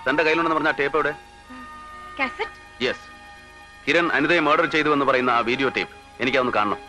തന്റെ കയ്യിലുണ്ടെന്ന് പറഞ്ഞ ടേപ്പ് എവിടെ? യെസ്, കിരൺ അനിതയെ മർഡർ ചെയ്തു എന്ന് പറയുന്ന ആ വീഡിയോ ടേപ്പ് എനിക്കതൊന്ന് കാണണം.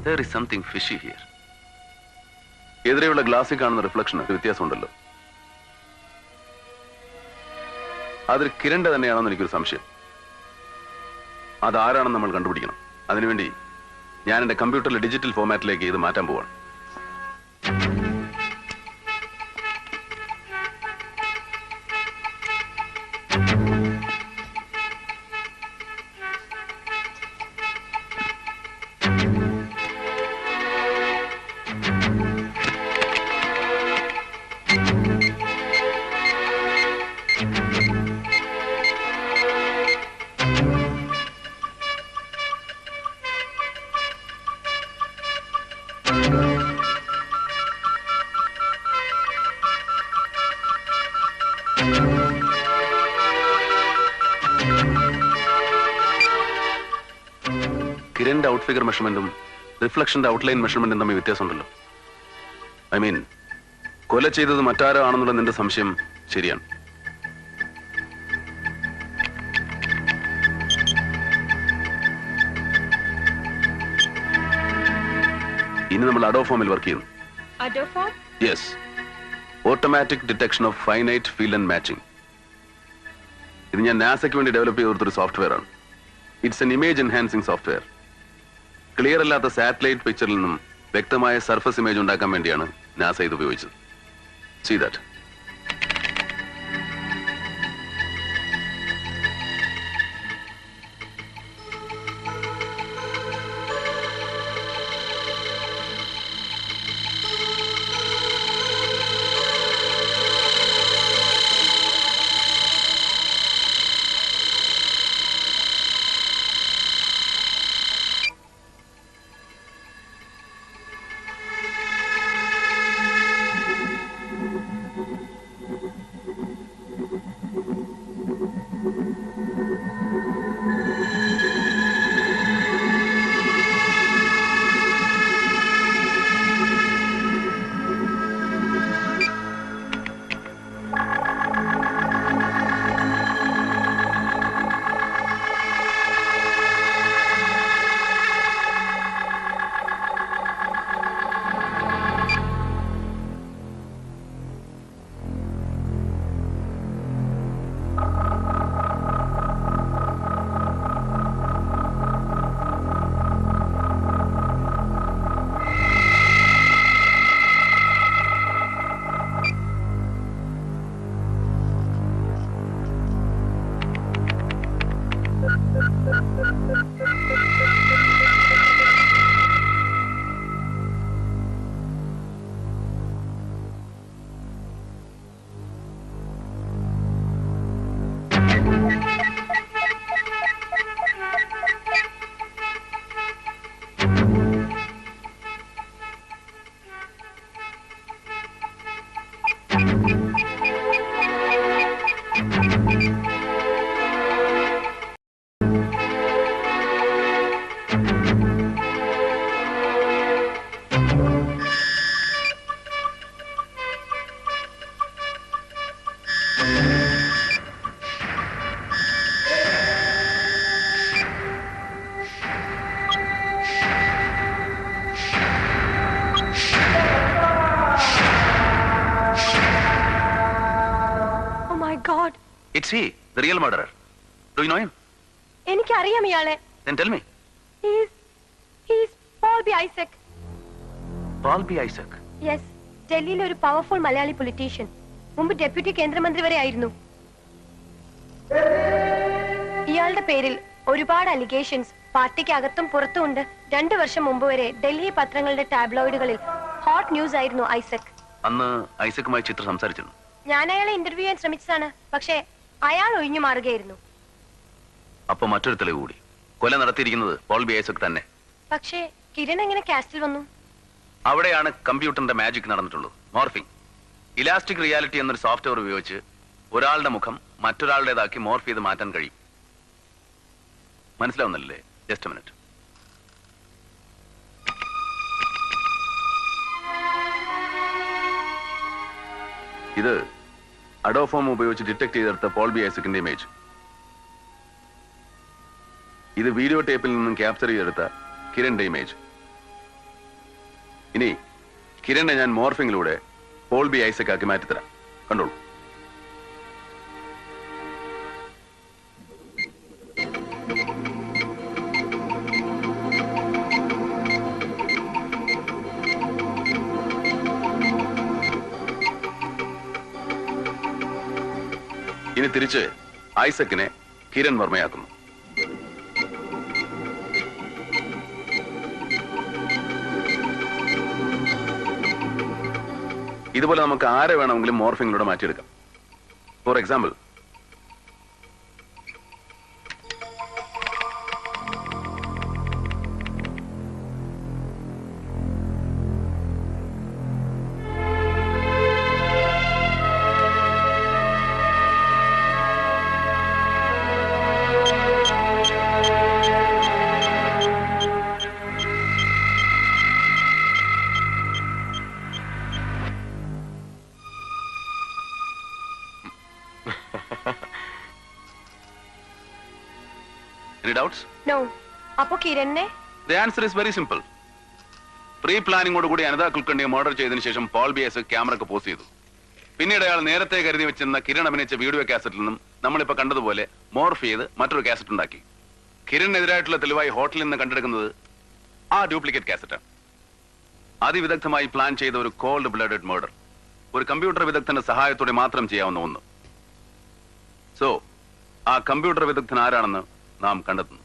There is something fishy here. എതിരെയുള്ള ഗ്ലാസ്സിൽ കാണുന്ന റിഫ്ലക്ഷന് വ്യത്യാസമുണ്ടല്ലോ. അതൊരു കിരണിന്റെ തന്നെയാണെന്ന് എനിക്കൊരു സംശയം. അതാരാണെന്ന് നമ്മൾ കണ്ടുപിടിക്കണം. അതിനുവേണ്ടി ഞാൻ എന്റെ കമ്പ്യൂട്ടറിലെ ഡിജിറ്റൽ ഫോർമാറ്റിലേക്ക് ഇത് മാറ്റാൻ പോവാണ്. കിരണിന്റെ ഔട്ട് ഫിഗർ മെഷർമെന്റും റിഫ്ലക്ഷന്റെ ഔട്ട്ലൈൻ മെഷർമെന്റും തമ്മിൽ വ്യത്യാസമുണ്ടല്ലോ. ഐ മീൻ, കൊല ചെയ്തത് മറ്റാരോ ആണെന്നുള്ള നിന്റെ സംശയം ശരിയാണ്. ഇനി നമ്മൾ അഡോഫോമിൽ വർക്ക് ചെയ്യുന്നു. Yes, automatic detection of finite field and matching. ഇത് ഞാൻ നാസയ്ക്ക് വേണ്ടി ഡെവലപ്പ് ചെയ്ത ഒരു സോഫ്റ്റ്വെയർ ആണ്. It's an image enhancing software. Clear അല്ലാത്ത സാറ്റലൈറ്റ് പിക്ചറിൽ നിന്നും വ്യക്തമായ സർഫസ് ഇമേജ് ഉണ്ടാക്കാൻ വേണ്ടിയാണ് നാസ ഇത് ഉപയോഗിച്ചത്. See that. God. It's he, the real murderer. Do you know him? എനിക്കറിയാം ഇയാളെ. Then tell me. He's Paul B. Isaac. Paul B. Isaac. Yes. ഡൽഹിയിലെ ഒരു പവർഫുൾ മലയാളി പൊളിറ്റീഷ്യൻ. മുമ്പ് ഡെപ്യൂട്ടി കേന്ദ്രമന്ത്രി വരെ ആയിരുന്നു. ഇയാളുടെ പേരിൽ ഒരുപാട് അലിഗേഷൻസ് പാർട്ടിക്ക് അകത്തും പുറത്തും ഉണ്ട്. 2 വർഷം മുമ്പ് വരെ ഡൽഹി പത്രങ്ങളുടെ ടാബ്ലോയിഡുകളിൽ ഹോട്ട് ന്യൂസ് ആയിരുന്നു ഐസക്. അന്ന് ഐസക്കുമായി ചിത്ര സംസാരിച്ചിരുന്നു. ഞാൻ അയാളെ ഇന്റർവ്യൂ ചെയ്യാൻ ശ്രമിച്ചതാണ്. പക്ഷേ അയാൾ ഒഴിഞ്ഞു മാറുകയായിരുന്നു. അപ്പൊ മറ്റൊരു തെളിവ് കൂടി. കൊല നടത്തിയിരിക്കുന്നത് പോൾ ബി ഐസക് തന്നെ. പക്ഷേ കിരൺ എങ്ങനെ കാസ്റ്റിൽ വന്നു? അവിടെയാണ് കമ്പ്യൂട്ടറിന്റെ മാജിക് നടന്നിട്ടുള്ളത്. മോർഫിംഗ്. ഇലാസ്റ്റിക് റിയാലിറ്റി എന്നൊരു സോഫ്റ്റ്വെയർ ഉപയോഗിച്ച് ഒരാളുടെ മുഖം മറ്റൊരാളുടേതാക്കി മോർഫ് ചെയ്ത് മാറ്റാൻ കഴിയും. മനസ്സിലാവുന്നല്ലേ? Just minute. ഇത് അഡോഫോം ഉപയോഗിച്ച് ഡിറ്റക്ട് ചെയ്തെടുത്ത പോൾ ബി ഐസക്കിന്റെ ഇമേജ്. ഇത് വീഡിയോ ടേപ്പിൽ നിന്നും ക്യാപ്ചർ ചെയ്തെടുത്ത കിരണിന്റെ ഇമേജ്. ഇനി കിരണിനെ ഞാൻ മോർഫിംഗിലൂടെ പോൾ ബി ഐസക് ആക്കി മാറ്റിത്തരാം. കണ്ടോളൂ. ഇനി തിരിച്ച് ഐസക്കിനെ കിരൺ വർമ്മയാക്കുന്നു. ഇതുപോലെ നമുക്ക് ആരെ വേണമെങ്കിലും മോർഫിംഗിലൂടെ മാറ്റിയെടുക്കാം. For example, Any doubts? No. അപ്പോ കിരണിനെ? The answer is very simple. പ്രീ പ്ലാനിങ്ങോട് കൂടി അനിതാ കുൽക്കർണിയെ മർഡർ ചെയ്തതിനു ശേഷം പോൾ ബി ഐസക് ക്യാമറക്ക് പോസ്റ്റ് ചെയ്തു. പിന്നീട് അയാൾ നേരത്തെ കരുതി വെച്ചിരുന്ന കിരൺ അഭിനയിച്ച വീഡിയോ കാസറ്റിൽ നിന്നും നമ്മളിപ്പോ കണ്ടതുപോലെ മോർഫ് ചെയ്ത് മറ്റൊരു കാസറ്റ് ഉണ്ടാക്കി. കിരണിനെതിരായിട്ടുള്ള തെളിവായി ഹോട്ടലിൽ നിന്ന് കണ്ടെടുക്കുന്നത് ആ ഡ്യൂപ്ലിക്കേറ്റ് കാസറ്റാണ്. അതിവിദഗ്ധമായി പ്ലാൻ ചെയ്ത ഒരു കോൾഡ് ബ്ലഡഡ് മർഡർ. ഒരു കമ്പ്യൂട്ടർ വിദഗ്ധന്റെ സഹായത്തോടെ മാത്രം ചെയ്യാവുന്ന ഒന്ന്. സോ ആ കമ്പ്യൂട്ടർ വിദഗ്ധൻ ആരാണെന്ന് നാം കണ്ടെത്തുന്നു.